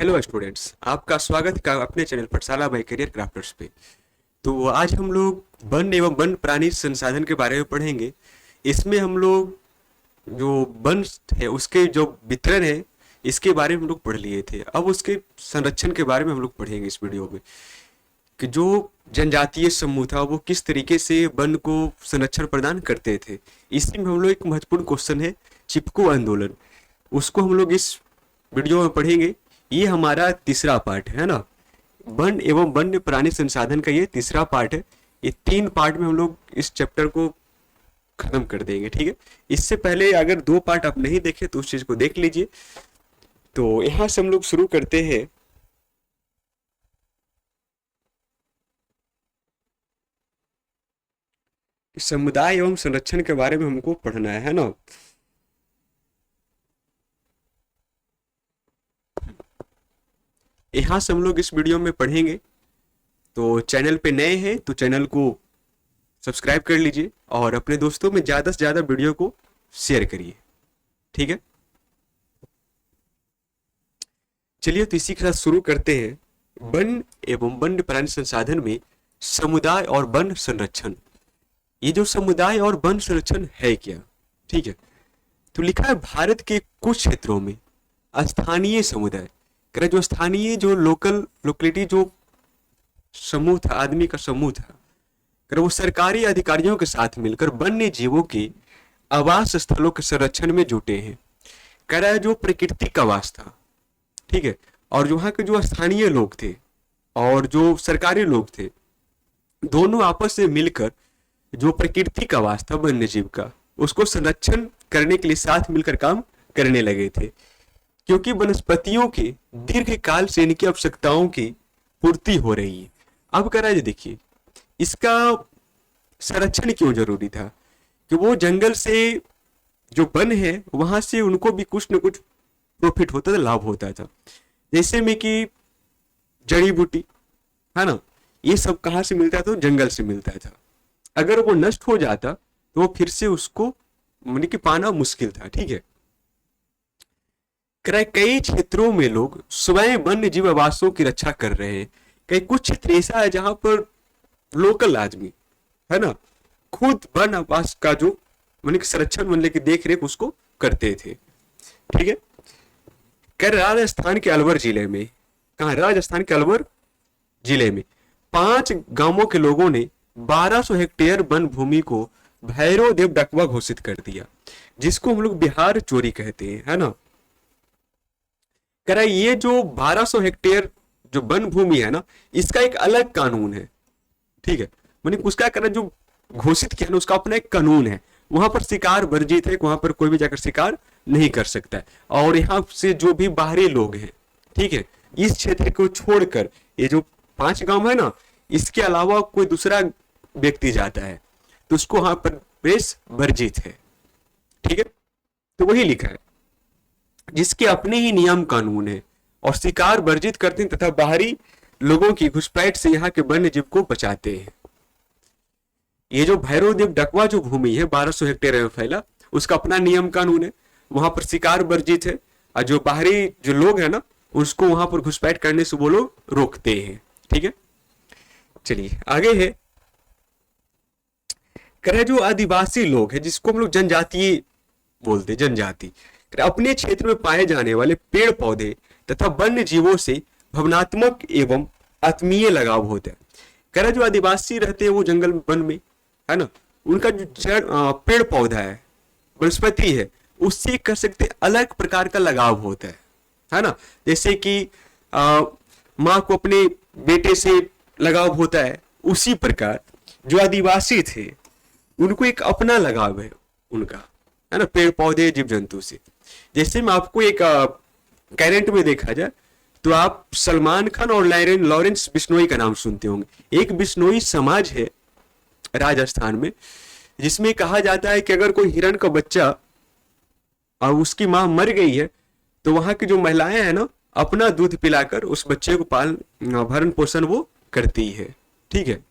Hello students, आपका स्वागत है अपने चैनल पाठशाला बाय करियर क्राफ्टर्स पे। तो आज हम लोग वन एवं वन्य प्राणी संसाधन के बारे में पढ़ेंगे। इसमें हम लोग जो वन है उसके जो वितरण है इसके बारे में हम लोग पढ़ लिए थे। अब उसके संरक्षण के बारे में हम लोग पढ़ेंगे इस वीडियो में कि जो जनजातीय समूह था वो किस तरीके से वन को संरक्षण प्रदान करते थे। इसी में हम लोग एक महत्वपूर्ण क्वेश्चन है चिपको आंदोलन, उसको हम लोग इस वीडियो में पढ़ेंगे। ये हमारा तीसरा पार्ट है ना, वन एवं वन्य प्राणी संसाधन का ये तीसरा पार्ट है। ये 3 पार्ट में हम लोग इस चैप्टर को खत्म कर देंगे, ठीक है। इससे पहले अगर 2 पार्ट आप नहीं देखे तो उस चीज को देख लीजिए। तो यहां से हम लोग शुरू करते हैं। समुदाय एवं संरक्षण के बारे में हमको पढ़ना है ना। यहाँ से हम लोग इस वीडियो में पढ़ेंगे। तो चैनल पे नए हैं तो चैनल को सब्सक्राइब कर लीजिए और अपने दोस्तों में ज़्यादा से ज़्यादा वीडियो को शेयर करिए, ठीक है। चलिए तो इसी के साथ शुरू करते हैं। वन एवं वन्य प्राणी संसाधन में समुदाय और वन संरक्षण। ये जो समुदाय और वन संरक्षण है क्या, ठीक है। तो लिखा है भारत के कुछ क्षेत्रों में स्थानीय समुदाय, जो स्थानीय जो लोकेलिटी जो समूह था, आदमी का समूह था, वो सरकारी अधिकारियों के साथ मिलकर वन्य जीवों के आवास स्थलों के संरक्षण में जुटे हैं। कह रहा है जो प्राकृतिक आवास था, ठीक है, और वहां के जो स्थानीय लोग थे और जो सरकारी लोग थे, दोनों आपस से मिलकर जो प्राकृतिक आवास था वन्य जीव का, उसको संरक्षण करने के लिए साथ मिलकर काम करने लगे थे। क्योंकि वनस्पतियों के दीर्घकाल से इनकी आवश्यकताओं की पूर्ति हो रही है। अब कह रहा है देखिए इसका संरक्षण क्यों जरूरी था कि वो जंगल से जो वन है वहां से उनको भी कुछ न कुछ प्रॉफिट होता था, लाभ होता था। जैसे में कि जड़ी बूटी है ना, ये सब कहाँ से मिलता था? जंगल से मिलता था। अगर वो नष्ट हो जाता तो वो फिर से उसको मतलब कि पाना मुश्किल था, ठीक है। कई क्षेत्रों में लोग स्वयं वन्य जीव आवासों की रक्षा कर रहे हैं। कई कुछ क्षेत्र ऐसा है जहां पर लोकल आदमी है ना खुद वन आवास का जो मतलब संरक्षण मतलब की देख रेख उसको करते थे, ठीक है। राजस्थान के अलवर जिले में, कहा राजस्थान के अलवर जिले में 5 गांवों के लोगों ने 1200 हेक्टेयर वन भूमि को भैरव देव डकवा घोषित कर दिया, जिसको हम लोग बिहार चोरी कहते हैं, है ना। कह रहा है ये जो 1200 हेक्टेयर जो वन भूमि है ना, इसका एक अलग कानून है, ठीक है। मैंने उसका कह रहा जो घोषित किया ना उसका अपना एक कानून है। वहां पर शिकार वर्जित है, वहां पर कोई भी जाकर शिकार नहीं कर सकता है। और यहाँ से जो भी बाहरी लोग हैं, ठीक है, इस क्षेत्र को छोड़कर ये जो 5 गांव है ना, इसके अलावा कोई दूसरा व्यक्ति जाता है तो उसको वहां पर प्रवेश वर्जित है, ठीक है। तो वही लिखा है जिसके अपने ही नियम कानून है और शिकार वर्जित करते हैं तथा बाहरी लोगों की घुसपैठ से यहाँ के वन्य जीव को बचाते हैं। ये जो भैरव देव डकवा जो भूमि है 1200 हेक्टेयर में फैला, उसका अपना नियम कानून है, वहां पर शिकार वर्जित है और जो बाहरी जो लोग हैं ना उसको वहां पर घुसपैठ करने से वो लोग रोकते हैं, ठीक है। चलिए आगे है। जो आदिवासी लोग हैं जिसको हम लोग जनजातीय बोलते, जनजाति अपने क्षेत्र में पाए जाने वाले पेड़ पौधे तथा वन्य जीवों से भावनात्मक एवं आत्मीय लगाव होता है। जो आदिवासी रहते हैं वो जंगल वन में है ना, उनका जो पेड़ पौधा है, वनस्पति है, उससे कर सकते अलग प्रकार का लगाव होता है ना। जैसे कि माँ को अपने बेटे से लगाव होता है, उसी प्रकार जो आदिवासी थे उनको एक अपना लगाव है उनका, है ना, पेड़ पौधे जीव जंतु से। जैसे मैं आपको एक कैरेंट में देखा जाए तो आप सलमान खान और लॉरेंस बिश्नोई का नाम सुनते होंगे। एक बिश्नोई समाज है राजस्थान में जिसमें कहा जाता है कि अगर कोई हिरण का बच्चा और उसकी मां मर गई है तो वहां की जो महिलाएं हैं ना अपना दूध पिलाकर उस बच्चे को भरण पोषण वो करती है, ठीक है।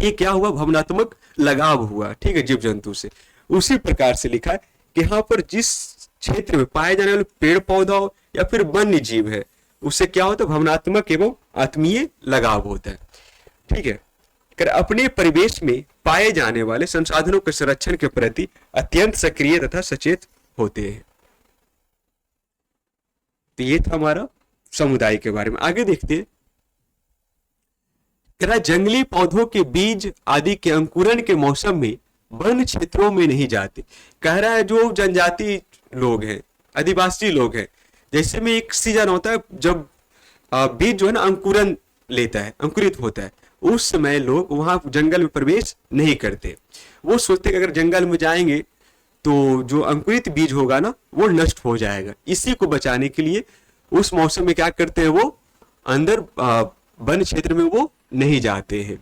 ये क्या हुआ? भावनात्मक लगाव हुआ, ठीक है, जीव जंतु से। उसी प्रकार से लिखा है कि यहाँ पर जिस क्षेत्र में पाए जाने वाले पेड़ पौधा या फिर वन्य जीव है उससे क्या होता है, भावनात्मक एवं आत्मीय लगाव होता है। ठीक है, कर अपने परिवेश में पाए जाने वाले संसाधनों के संरक्षण के प्रति अत्यंत सक्रिय तथा सचेत होते हैं। तो ये था हमारा समुदाय के बारे में। आगे देखते हैं, कह रहा जंगली पौधों के बीज आदि के अंकुरण के मौसम में वन क्षेत्रों में नहीं जाते। कह रहा है जो जनजाति लोग हैं, आदिवासी लोग हैं, जैसे में एक सीजन होता है जब बीज जो है ना अंकुरण लेता है, अंकुरित होता है, उस समय लोग वहां जंगल में प्रवेश नहीं करते। वो सोचते कि अगर जंगल में जाएंगे तो जो अंकुरित बीज होगा ना वो नष्ट हो जाएगा। इसी को बचाने के लिए उस मौसम में क्या करते हैं, वो अंदर वन क्षेत्र में वो नहीं जाते हैं।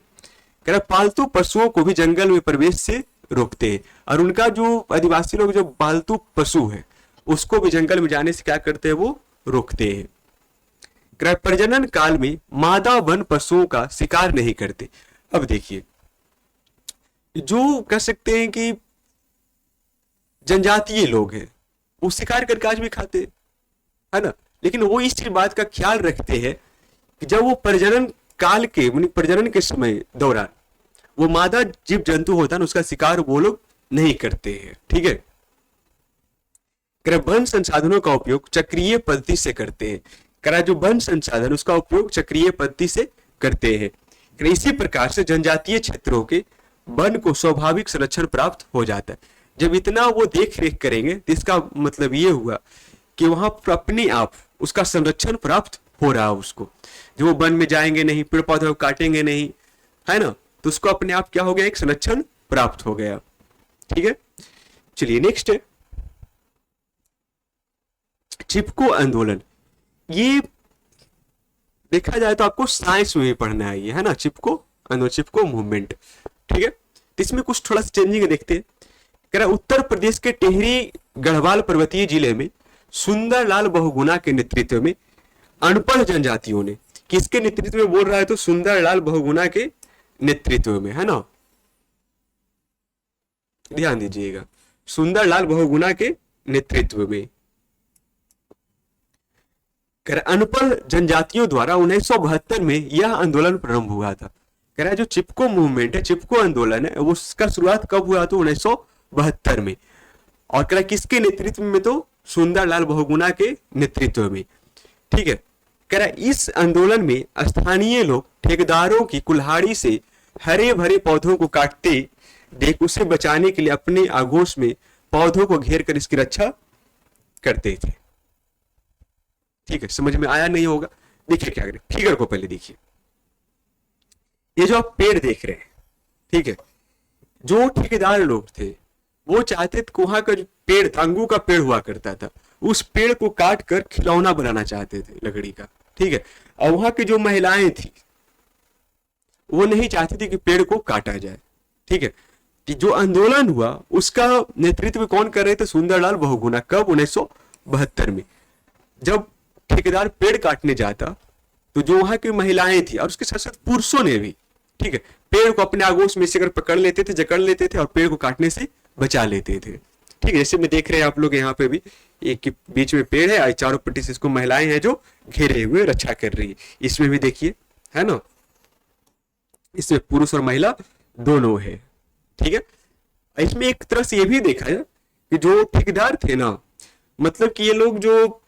कह रहा पालतू पशुओं को भी जंगल में प्रवेश से रोकते हैं, और उनका जो आदिवासी लोग जो पालतू पशु है उसको भी जंगल में जाने से क्या करते हैं, वो रोकते हैं। प्रजनन काल में मादा वन पशुओं का शिकार नहीं करते। अब देखिए, जो कह सकते हैं कि जनजातीय लोग हैं वो शिकार करके आज भी खाते हैं, है ना, लेकिन वो इस बात का ख्याल रखते हैं कि जब वो प्रजनन काल के प्रजनन के समय दौरान वो मादा जीव जंतु होता है ना उसका शिकार वो लोग नहीं करते हैं। ठीक है, वन संसाधनों का उपयोग चक्रीय पद्धति से करते हैं। करा जो वन संसाधन उसका उपयोग चक्रीय पद्धति से करते हैं। इसी प्रकार से जनजातीय क्षेत्रों के वन को स्वाभाविक संरक्षण प्राप्त हो जाता है। जब इतना वो देख रेख करेंगे तो इसका मतलब ये हुआ कि वहां अपने आप उसका संरक्षण प्राप्त हो रहा है उसको। जो वो वन में जाएंगे नहीं, पेड़ पौधे को काटेंगे नहीं, है ना, तो उसको अपने आप क्या हो गया, एक संरक्षण प्राप्त हो गया। ठीक है, चलिए नेक्स्ट है चिपको आंदोलन। ये देखा जाए तो आपको साइंस में भी पढ़ना है ये, है ना, चिपको आंदोलन, चिपको मूवमेंट। ठीक है, तो इसमें कुछ थोड़ा सा चेंजिंग देखते हैं। कह रहा उत्तर प्रदेश के टिहरी गढ़वाल पर्वतीय जिले में सुंदरलाल बहुगुणा के नेतृत्व में अनपढ़ जनजातियों ने, किसके नेतृत्व में बोल रहा है, तो सुंदरलाल बहुगुणा के नेतृत्व में, है ना, ध्यान दीजिएगा, सुंदरलाल बहुगुणा के नेतृत्व में अनपढ़ जनजातियों द्वारा 1972 में यह आंदोलन प्रारंभ हुआ था। कह रहा है जो चिपको मूवमेंट है, चिपको आंदोलन है, वो उसका शुरुआत कब हुआ, तो 1972 में। और कह रहा किसके नेतृत्व में, तो सुंदरलाल बहुगुणा के नेतृत्व में। ठीक है, कह रहा इस आंदोलन में स्थानीय लोग ठेकेदारों की कुल्हाड़ी से हरे भरे पौधों को काटते देख उसे बचाने के लिए अपने आगोश में पौधों को घेर कर इसकी रक्षा करते थे। ठीक है, समझ में आया नहीं होगा, देखिए क्या करें, फिगर को पहले देखिए। ये जो आप पेड़ देख रहे हैं, ठीक है, जो ठेकेदार लोग थे वो चाहते थे वहां का जो पेड़ था, अंगू का पेड़ हुआ करता था, उस पेड़ को काट कर खिलौना बनाना चाहते थे लकड़ी का। ठीक है, और वहां की जो महिलाएं थी वो नहीं चाहती थी कि पेड़ को काटा जाए। ठीक है, कि जो आंदोलन हुआ उसका नेतृत्व कौन कर रहे थे, सुंदरलाल बहुगुणा। कब, 1972 में। जब ठेकेदार पेड़ काटने जाता तो जो वहां की महिलाएं थी और उसके साथ साथ पुरुषों ने भी, ठीक है, पेड़ को अपने आगोश में से अगर पकड़ लेते थे, जकड़ लेते थे और पेड़ को काटने से बचा लेते थे। ठीक है, जैसे में देख रहे हैं आप लोग यहाँ पे भी, एक के बीच में पेड़ है, चारों पट्टी से इसको महिलाएं हैं जो घेरे हुए रक्षा कर रही है। इसमें भी देखिए, है ना, इसमें पुरुष और महिला दोनों है। ठीक है, इसमें एक तरह से ये भी देखा है कि जो ठेकेदार थे ना, मतलब कि ये लोग जो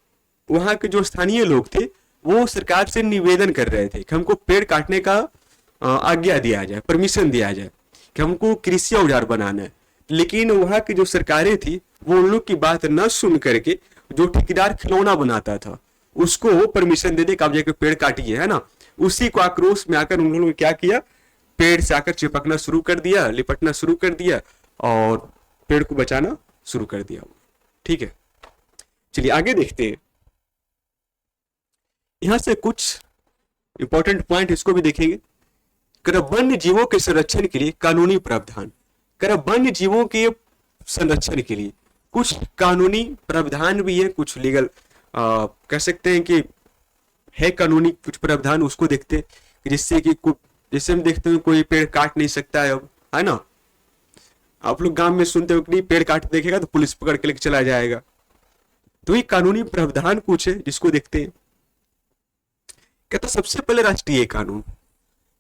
वहां के जो स्थानीय लोग थे वो सरकार से निवेदन कर रहे थे कि हमको पेड़ काटने का आज्ञा दिया जाए, परमिशन दिया जाए, कि हमको कृषि औजार बनाना है। लेकिन वहां की जो सरकारें थी वो उन लोग की बात न सुन करके जो ठेकेदार खिलौना बनाता था उसको परमिशन दे दे कि आप जाकर पेड़ काटिए, है ना। उसी को आक्रोश में आकर उन लोगों ने क्या किया, पेड़ से आकर चिपकना शुरू कर दिया, लिपटना शुरू कर दिया और पेड़ को बचाना शुरू कर दिया। ठीक है, चलिए आगे देखते हैं। यहां से कुछ इंपॉर्टेंट पॉइंट इसको भी देखेंगे। वन्य जीवों के संरक्षण के लिए कानूनी प्रावधान। वन्य जीवों के संरक्षण के लिए कुछ कानूनी प्रावधान भी है, कुछ लीगल कह सकते हैं कि है कानूनी कुछ प्रावधान, उसको देखते हैं जिससे कि जैसे हम देखते हैं कोई पेड़ काट नहीं सकता है अब, है ना। आप लोग गांव में सुनते हो कि नहीं, पेड़ काट देखेगा तो पुलिस पकड़ के लेके चला जाएगा। तो ये कानूनी प्रावधान कुछ है जिसको देखते हैं। कहता सबसे पहले राष्ट्रीय कानून,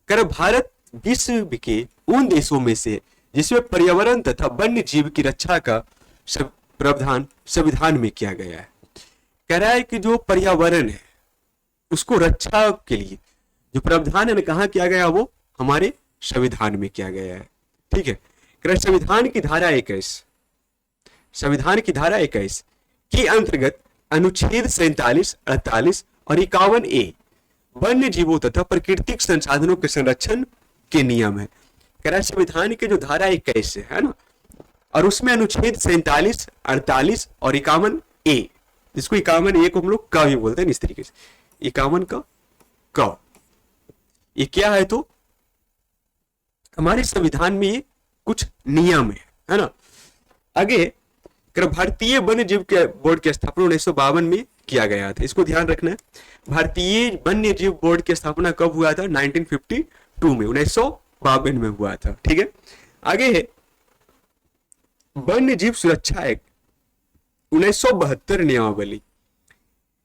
कह रहा भारत विश्व के उन देशों में से जिसमें पर्यावरण तथा वन्य जीव की रक्षा का प्रावधान संविधान में किया गया है। कह रहा है कि जो पर्यावरण है उसको रक्षा के लिए जो प्रावधान है कहाँ किया गया, वो हमारे संविधान में किया गया है। ठीक है, कह रहा संविधान की धारा 21, संविधान की धारा 21 के अंतर्गत अनुच्छेद 47, 48 और 51 ए वन्य जीवों तथा प्राकृतिक संसाधनों के संरक्षण के नियम है। कह रहा है संविधान के जो धारा 21 है ना, और उसमें अनुच्छेद 47, 48 और 51 ए, जिसको 51 ए को हम लोग क भी बोलते हैं इस तरीके से, 51 का क, ये क्या है तो हमारे संविधान में ये कुछ नियम है ना। आगे भारतीय वन्य जीव के बोर्ड की स्थापना 1952 में किया गया था, इसको ध्यान रखना है। भारतीय वन्य जीव बोर्ड की स्थापना कब हुआ था? 1952 में, 1952 में हुआ था। ठीक है, आगे है वन्य जीव सुरक्षा एक्ट 1972 नियमावली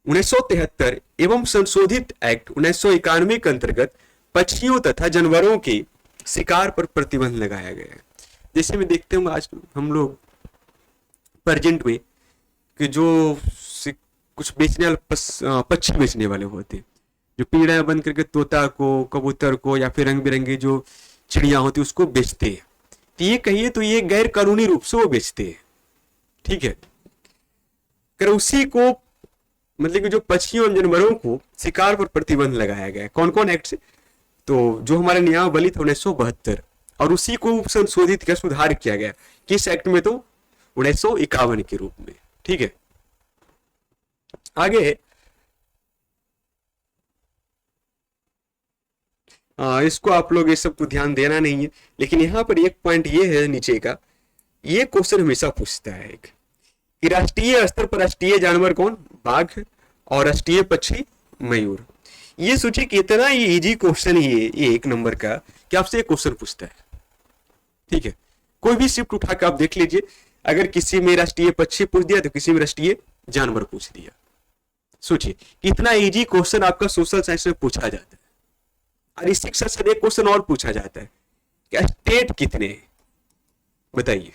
1973 एवं संशोधित एक्ट 1991 के अंतर्गत पक्षियों तथा जानवरों के शिकार पर प्रतिबंध लगाया गया है। जैसे मैं देखते हूँ आज हम लोग प्रेजेंट में कि जो कुछ बेचने वाले पक्षी बेचने वाले होते हैं, जो पिंजड़ा बंद करके तोता को, कबूतर को या फिर रंग बिरंगी जो चिड़िया होती है उसको बेचते हैं, तो ये कहिए तो ये गैर कानूनी रूप से वो बेचते हैं। ठीक है, कर उसी को मतलब कि जो पक्षियों एवं जानवरों को शिकार पर प्रतिबंध लगाया गया है। कौन कौन एक्ट से? तो जो हमारा नियमावली था 1972, और उसी को संशोधित किया, सुधार किया गया किस एक्ट में? तो 1951 के रूप में। ठीक है, आगे इसको आप लोग ये सब तो ध्यान देना नहीं है, लेकिन यहाँ पर एक पॉइंट ये है नीचे का, ये क्वेश्चन हमेशा पूछता है एक कि राष्ट्रीय स्तर पर राष्ट्रीय जानवर कौन? बाघ, और राष्ट्रीय पक्षी मयूर। ये सोचिए कितना ये इजी क्वेश्चन है ये 1 नंबर का, कि आपसे एक क्वेश्चन पूछता है। ठीक है, कोई भी शिफ्ट उठा के आप देख लीजिए, अगर किसी में राष्ट्रीय पक्षी पूछ दिया तो किसी में राष्ट्रीय जानवर पूछ दिया। सोचिए कितना इजी क्वेश्चन आपका सोशल साइंस में पूछा जाता है। और इस शिक्षा से एक क्वेश्चन और पूछा जाता है, क्या स्टेट कितने हैं? बताइए,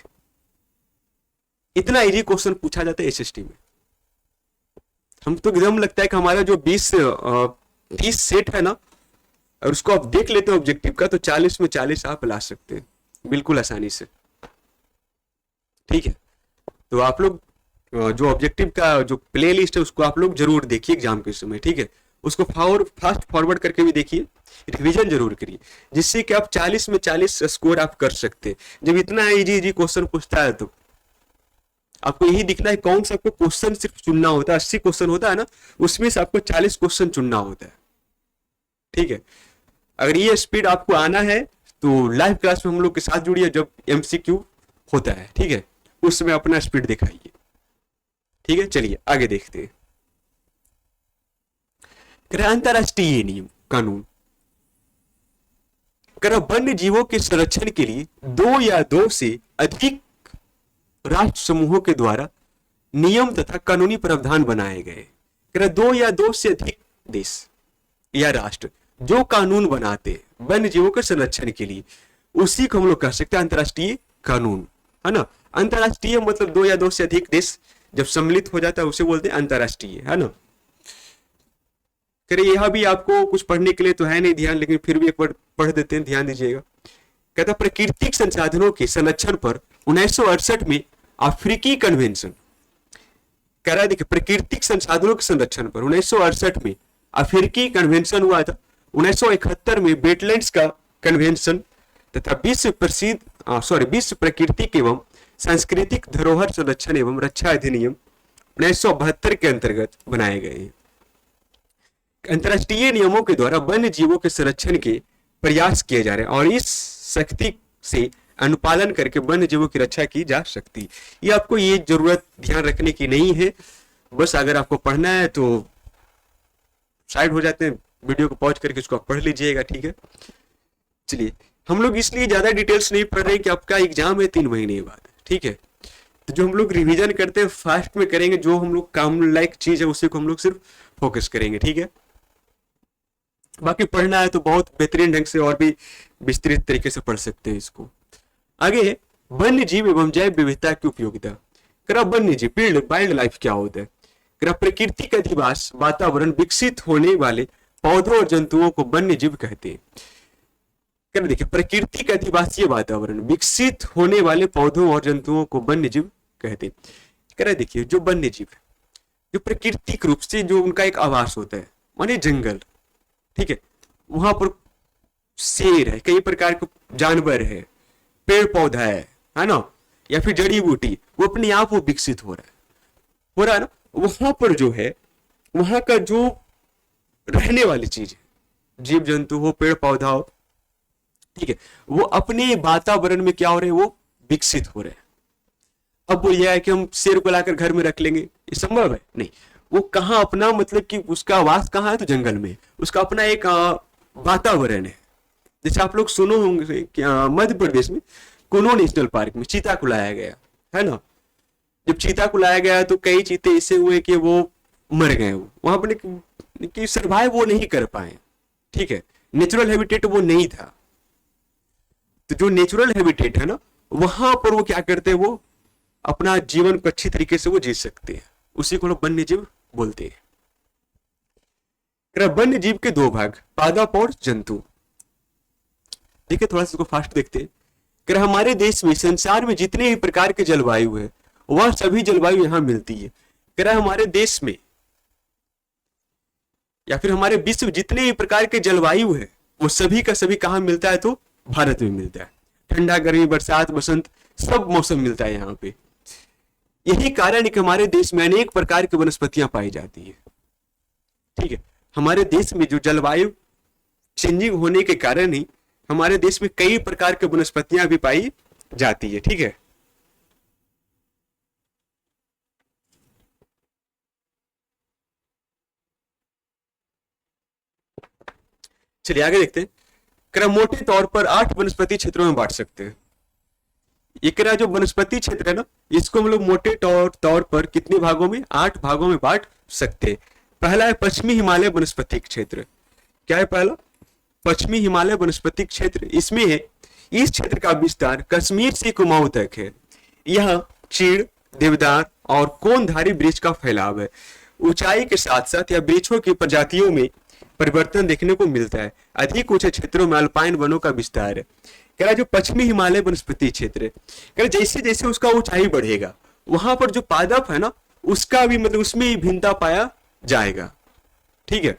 इतना इजी क्वेश्चन पूछा जाता है एसएसटी में। हम तो एकदम लगता है कि हमारा जो 30 सेट है ना, और उसको आप देख लेते हैं ऑब्जेक्टिव का, तो 40 में 40 आप ला सकते हैं बिल्कुल आसानी से। ठीक है, तो आप लोग जो ऑब्जेक्टिव का जो प्ले लिस्ट है उसको आप लोग जरूर देखिए एग्जाम के समय। ठीक है, उसको फास्ट फॉरवर्ड करके भी देखिए, रिवीजन जरूर करिए, जिससे कि आप 40 में 40 स्कोर आप कर सकते हैं। जब इतना इजी क्वेश्चन पूछता है तो आपको यही दिखना है कौन सा आपको क्वेश्चन सिर्फ चुनना होता है। 80 क्वेश्चन होता है ना, उसमें से आपको 40 क्वेश्चन चुनना होता है। ठीक है, अगर ये स्पीड आपको आना है तो लाइव क्लास में हम लोग के साथ जुड़िए, जब एमसीक्यू होता है। ठीक है, उस समय अपना स्पीड दिखाइए। ठीक है, चलिए आगे देखते हैं। अंतरराष्ट्रीय नियम कानून, वन्य जीवों के संरक्षण के लिए 2 या 2 से अधिक राष्ट्र समूहों के द्वारा नियम तथा कानूनी प्रावधान बनाए गए। 2 या 2 से अधिक देश या राष्ट्र जो कानून बनाते हैं वन्य जीवों के संरक्षण के लिए, उसी को हम लोग कह सकते हैं अंतरराष्ट्रीय कानून, है ना। अंतरराष्ट्रीय मतलब 2 या 2 से अधिक देश जब सम्मिलित हो जाता है उसे बोलते हैं अंतरराष्ट्रीय, है ना। करिए यह भी आपको कुछ पढ़ने के लिए तो है नहीं ध्यान, लेकिन फिर भी एक बार पढ़ देते हैं, ध्यान दीजिएगा। कहता प्राकृतिक संसाधनों के संरक्षण पर 1968 में अफ्रीकी कन्वेंशन, कह रहा है देखिए प्राकृतिक संसाधनों के संरक्षण पर 1968 में अफ्रीकी कन्वेंशन हुआ था। 1971 में वेटलैंड्स का कन्वेंशन तथा विश्व प्राकृतिक एवं सांस्कृतिक धरोहर संरक्षण एवं रक्षा अधिनियम 1972 के अंतर्गत बनाए गए हैं। अंतरराष्ट्रीय नियमों के द्वारा वन्य जीवों के संरक्षण के प्रयास किए जा रहे हैं और इस शक्ति से अनुपालन करके वन्य जीवों की रक्षा की जा सकती। ये आपको ये जरूरत ध्यान रखने की नहीं है, बस अगर आपको पढ़ना है तो साइड हो जाते हैं, वीडियो को पॉज करके इसको आप पढ़ लीजिएगा। ठीक है, चलिए हम लोग इसलिए ज्यादा डिटेल्स नहीं पढ़ रहे कि आपका एग्जाम है 3 महीने बाद। ठीक है, तो जो हम लोग रिवीजन करते हैं फास्ट में करेंगे, जो हम लोग काम लायक चीज है उसी को हम लोग सिर्फ फोकस करेंगे। ठीक है, बाकी पढ़ना है तो बहुत बेहतरीन ढंग से और भी विस्तृत तरीके से पढ़ सकते हैं इसको। आगे है वन्य जीव एवं जैव विविधता की उपयोगिता। करा वन्य जीव वाइल्ड लाइफ क्या होता है? करा प्रकृति का अधिवास वातावरण विकसित होने वाले पौधों और जंतुओं को वन्य जीव कहते हैं। कर देखिए प्रकृति का अधिवासीय वातावरण विकसित होने वाले पौधों और जंतुओं को वन्य जीव कहते हैं। करा देखिए जो वन्य जीव है जो प्राकृतिक रूप से जो उनका एक आवास होता है माने जंगल, ठीक है, वहां पर शेर है, कई प्रकार के जानवर है, पेड़ पौधा है ना, या फिर जड़ी बूटी, वो अपने आप वो विकसित हो रहा है ना। वहां पर जो है वहां का जो रहने वाली चीज है, जीव जंतु हो, पेड़ पौधा हो, ठीक है, वो अपने वातावरण में क्या हो रहे हैं, वो विकसित हो रहे हैं। अब वो यह है कि हम शेर को लाकर घर में रख लेंगे, ये संभव है? नहीं। वो कहाँ अपना मतलब कि उसका आवास कहाँ है, तो जंगल में। उसका अपना एक वातावरण है। जैसे आप लोग सुनो होंगे कि मध्य प्रदेश में कुनो नेशनल पार्क में चीता को लाया गया है ना। जब चीता को लाया गया तो कई चीते ऐसे हुए कि वो मर गए, वहां पर कि सर्वाइव वो नहीं कर पाए, ठीक है, नेचुरल हैबिटेट वो नहीं था। तो जो नेचुरल हैबिटेट है ना, वहां पर वो क्या करते हैं, वो अपना जीवन को अच्छी तरीके से वो जी सकते हैं, उसी को लोग वन्य जीव बोलते हैं। वन्य जीव के दो भाग, पादप और जंतु। देखिए थोड़ा सा इसको फास्ट देखते हैं। हमारे देश में संसार में जितने भी प्रकार के जलवायु है वह सभी जलवायु यहां मिलती है। हमारे देश में या फिर हमारे विश्व में जितने भी प्रकार के जलवायु है वो सभी का सभी कहां मिलता है, तो भारत में मिलता है। ठंडा, गर्मी, बरसात, बसंत, सब मौसम मिलता है यहाँ पे। यही कारण है कि हमारे देश में अनेक प्रकार की वनस्पतियां पाई जाती है, ठीक है। हमारे देश में जो जलवायु चेंजिंग होने के कारण ही हमारे देश में कई प्रकार की वनस्पतियां भी पाई जाती है, ठीक है। चलिए आगे देखते हैं। मोटे तौर पर 8 वनस्पति क्षेत्रों में बांट सकते हैं। ये जो वनस्पति क्षेत्र है ना, इसको हम लोग मोटे तौर पर कितने भागों में, 8 भागों में बांट सकते हैं। पहला है पश्चिमी हिमालय वनस्पतिक क्षेत्र। क्या है पहला? पश्चिमी हिमालय वनस्पतिक क्षेत्र। इसमें है इस क्षेत्र का विस्तार कश्मीर से कुमाऊं तक है। यहाँ चीड़, देवदार और कोनधारी वृक्ष का फैलाव है। ऊंचाई के साथ साथ यह वृक्षों की प्रजातियों में परिवर्तन देखने को मिलता है। अधिक ऊंचे क्षेत्रों में अल्पाइन वनों का विस्तार है। कह रहा जो पश्चिमी हिमालय वनस्पति क्षेत्र है, कह जैसे जैसे उसका ऊंचाई बढ़ेगा वहां पर जो पादप है ना, उसका भी मतलब उसमें ही भिन्नता पाया जाएगा, ठीक है।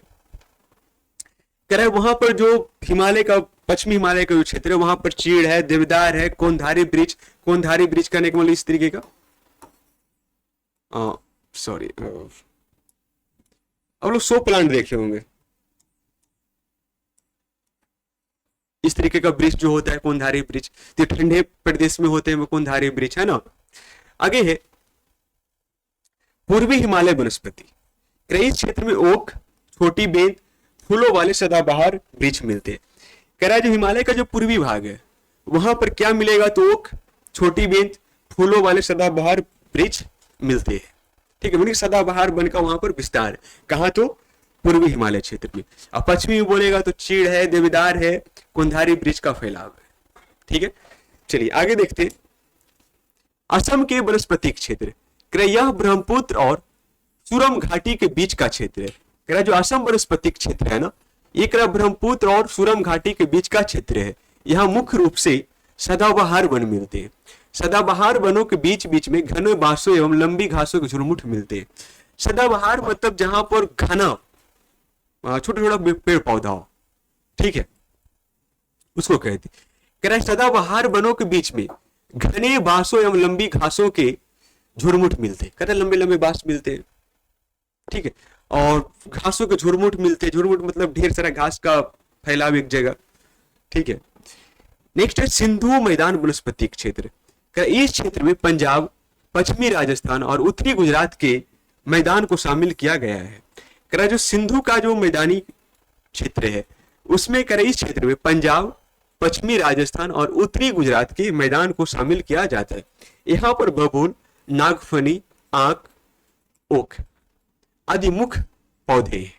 कह रहा वहां पर जो हिमालय का, पश्चिमी हिमालय का जो क्षेत्र है वहां पर चीड़ है, देवदार है, कोनधारी वृक्ष। कोनधारी वृक्ष कहने का मतलब इस तरीके का, सॉरी, अब लोग 100 प्लांट देखे होंगे, इस तरीके का वृक्ष जो होता है कोनधारी वृक्ष, जो ठंडे प्रदेश में होते हैं वो कोनधारी वृक्ष है ना। आगे है पूर्वी हिमालय वनस्पति। इस क्षेत्र में ओक, छोटी बेंत, फूलों वाले सदाबहार वृक्ष मिलते हैं। कह रहा है जो हिमालय का जो पूर्वी भाग है वहां पर क्या मिलेगा, तो ओक, छोटी बेंत, फूलों वाले सदाबहार वृक्ष मिलते हैं, ठीक है। मतलब सदाबहार वन का वहां पर विस्तार है। कहाँ, तो पूर्वी हिमालय क्षेत्र में। अब पश्चिमी में बोलेगा तो चीड़ है, देवदार है, कोनधारी वृक्ष का फैलाव है, ठीक है। चलिए आगे देखते हैं। असम के वनस्पतिक क्षेत्र, यह ब्रह्मपुत्र और सुरम घाटी के बीच का क्षेत्र है। जो असम वनस्पतिक क्षेत्र है ना, ये ब्रह्मपुत्र और सुरम घाटी के बीच का क्षेत्र है। यहाँ मुख्य रूप से सदाबहार वन मिलते हैं। सदाबहार वनों के बीच बीच में घने बांसों एवं लंबी घासों के झुरमुट मिलते हैं। सदाबहार मतलब जहां पर घना छोटा छोटा पेड़ पौधा हो, ठीक है, उसको कहते। कह रहा है सदाबहार वनों के बीच में घने बांसों एवं लंबी घासों के झुरमुट मिलते हैं। कहते लंबे लंबे बांस मिलते हैं, ठीक है, और घासों के झुरमुट मिलते हैं। झुरमुट मतलब ढेर सारा घास का फैलाव एक जगह, ठीक है। नेक्स्ट है सिंधु मैदान वनस्पतिक क्षेत्र। इस क्षेत्र में पंजाब, पश्चिमी राजस्थान और उत्तरी गुजरात के मैदान को शामिल किया गया है। जो सिंधु का जो मैदानी क्षेत्र है उसमें इस क्षेत्र में पंजाब, पश्चिमी राजस्थान और उत्तरी गुजरात के मैदान को शामिल किया जाता है। यहाँ पर बबूल, नागफनी, आक, ओक आदि मुख्य पौधे हैं।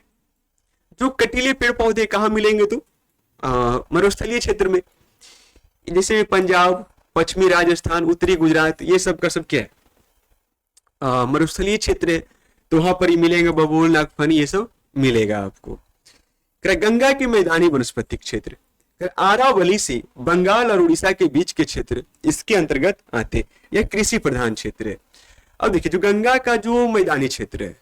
जो कटीले पेड़ पौधे कहाँ मिलेंगे? तो मरुस्थलीय क्षेत्र में, जैसे पंजाब, पश्चिमी राजस्थान, उत्तरी गुजरात, ये सब का सब क्या है, मरुस्थलीय क्षेत्र है, तो वहां पर ही मिलेंगे बबूल, नागफनी, ये सब मिलेगा आपको। गंगा के मैदानी वनस्पतिक क्षेत्र, अरावली से बंगाल और उड़ीसा के बीच के क्षेत्र इसके अंतर्गत आते, यह कृषि प्रधान क्षेत्र है। अब देखिए, जो गंगा का जो मैदानी क्षेत्र है,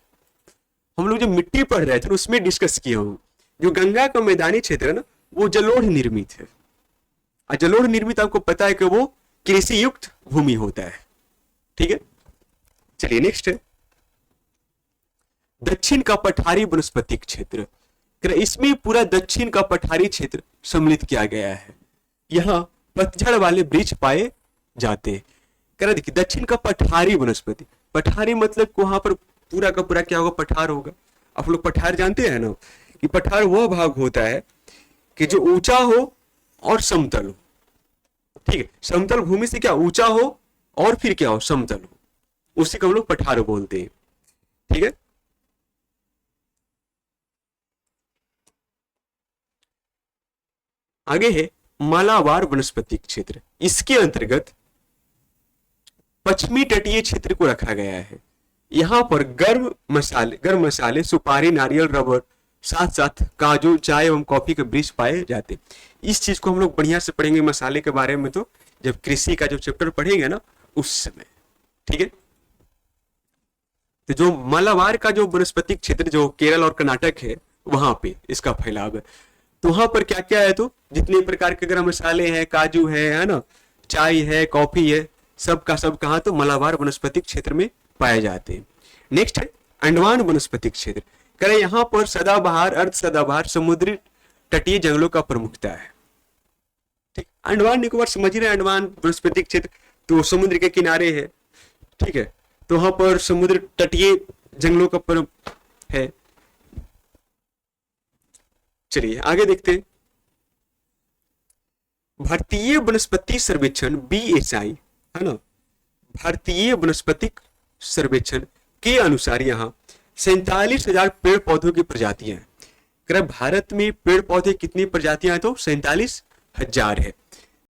हम लोग जो मिट्टी पढ़ रहे थे उसमें डिस्कस किया हूं, जो गंगा का मैदानी क्षेत्र है ना, वो जलोढ़ निर्मित है। और जलोढ़ निर्मित आपको पता है कि वो कृषि युक्त भूमि होता है। ठीक है, चलिए नेक्स्ट है दक्षिण का पठारी वनस्पतिक क्षेत्र। इसमें पूरा दक्षिण का पठारी क्षेत्र सम्मिलित किया गया है। यहाँ पतझड़ वाले वृक्ष पाए जाते हैं। देखिए, दक्षिण का पठारी वनस्पति, पठारी मतलब वहां पर पूरा का पूरा क्या होगा, पठार होगा। आप लोग पठार जानते हैं ना, कि पठार वह भाग होता है कि जो ऊंचा हो और समतल हो। ठीक है, समतल भूमि से क्या ऊंचा हो और फिर क्या हो, समतल हो, उसी को हम लोग पठार बोलते हैं। ठीक है, आगे है मालाबार वनस्पतिक क्षेत्र। इसके अंतर्गत पश्चिमी तटीय क्षेत्र को रखा गया है। यहाँ पर गर्म मसाले, सुपारी, नारियल, रबर, साथ साथ काजू, चाय एवं कॉफी के वृक्ष पाए जाते। इस चीज को हम लोग बढ़िया से पढ़ेंगे मसाले के बारे में, तो जब कृषि का जो चैप्टर पढ़ेंगे ना उस समय। ठीक है, तो जो मालाबार का जो वनस्पतिक क्षेत्र जो केरल और कर्नाटक है, वहां पे इसका फैलाव है। तो वहां पर क्या क्या है, तो जितने प्रकार के गर्म मसाले हैं, काजू है ना, चाय है, कॉफी है, सब का सब कहा, तो मालाबार वनस्पतिक क्षेत्र में पाए जाते हैं। नेक्स्ट है अंडमान वनस्पतिक क्षेत्र। करें यहाँ पर सदाबहार, अर्ध सदाबहार, समुद्री तटीय जंगलों का प्रमुखता है। ठीक, अंडमान निकोबार समझ रहे हैं, अंडमान वनस्पतिक क्षेत्र तो समुद्र के किनारे है। ठीक है, तो वहां पर समुद्र तटीय जंगलों का है। चलिए आगे देखते हैं। भारतीय वनस्पति सर्वेक्षण BSI है ना, भारतीय वनस्पतिक सर्वेक्षण के अनुसार यहाँ 47,000 पेड़ पौधों की प्रजातियां हैं। भारत में पेड़ पौधे कितनी प्रजातियां हैं, तो 47,000 है।